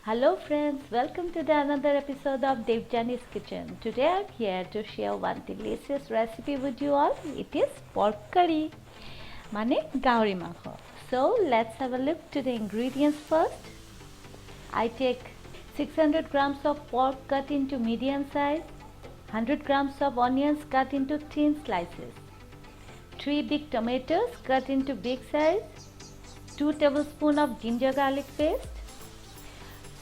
Hello friends, welcome to another episode of Devjani's Kitchen. Today I'm here to share one delicious recipe with you all. It is pork curry, mane gauri makho. So let's have a look to the ingredients first. I take 600 grams of pork cut into medium size, 100 grams of onions cut into thin slices, 3 big tomatoes cut into big size, 2 tablespoons of ginger garlic paste,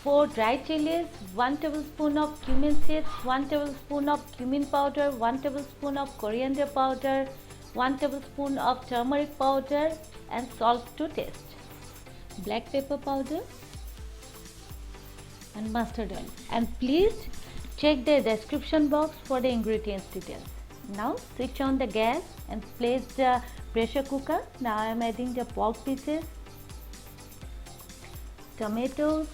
4 dry chilies, 1 tablespoon of cumin seeds, 1 tablespoon of cumin powder, 1 tablespoon of coriander powder, 1 tablespoon of turmeric powder and salt to taste, black pepper powder and mustard oil. And please check the description box for the ingredients details. Now switch on the gas and place the pressure cooker. Now I am adding the pork pieces, tomatoes,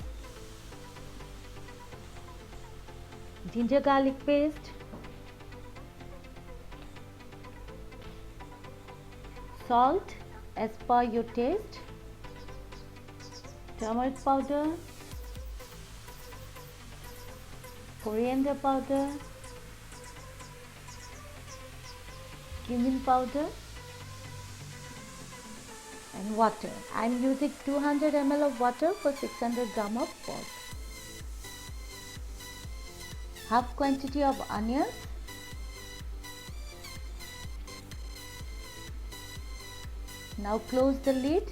ginger garlic paste, salt as per your taste, turmeric powder, coriander powder, cumin powder and water. I am using 200 ml of water for 600 gram of pork. Half quantity of onions, now close the lid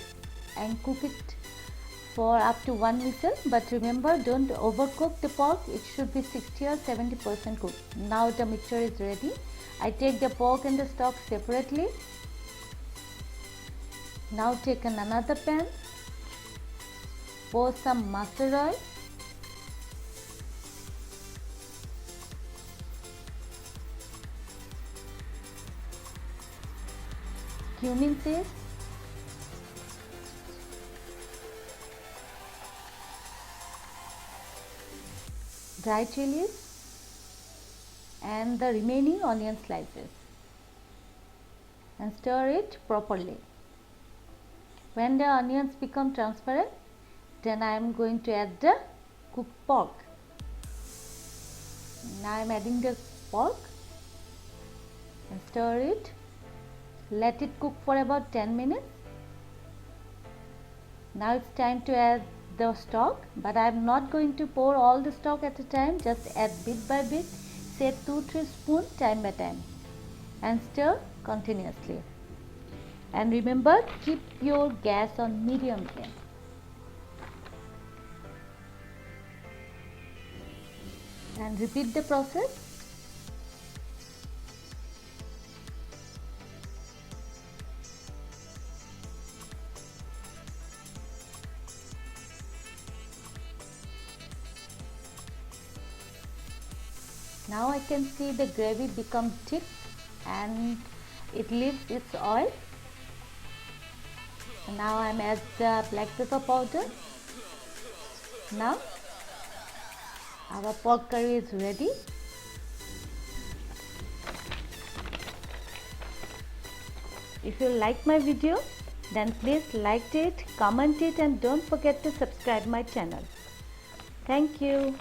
and cook it for up to 1 whistle, but remember, don't overcook the pork. It should be 60 or 70% cooked. Now the mixture is ready. I take the pork and the stock separately. Now take another pan, pour some mustard oil, cumin seeds, dry chilies and the remaining onion slices and stir it properly. When the onions become transparent, then I am going to add the cooked pork. Now I am adding the pork and stir it. Let it cook for about 10 minutes. Now it's time to add the stock, but I am not going to pour all the stock at a time. Just add bit by bit, say 2-3 spoons time by time and stir continuously. And remember, keep your gas on medium flame. And repeat the process. Now I can see the gravy become thick and it leaves its oil. And now I am add the black pepper powder. Now our pork curry is ready. If you like my video, then please like it, comment it and don't forget to subscribe my channel. Thank you.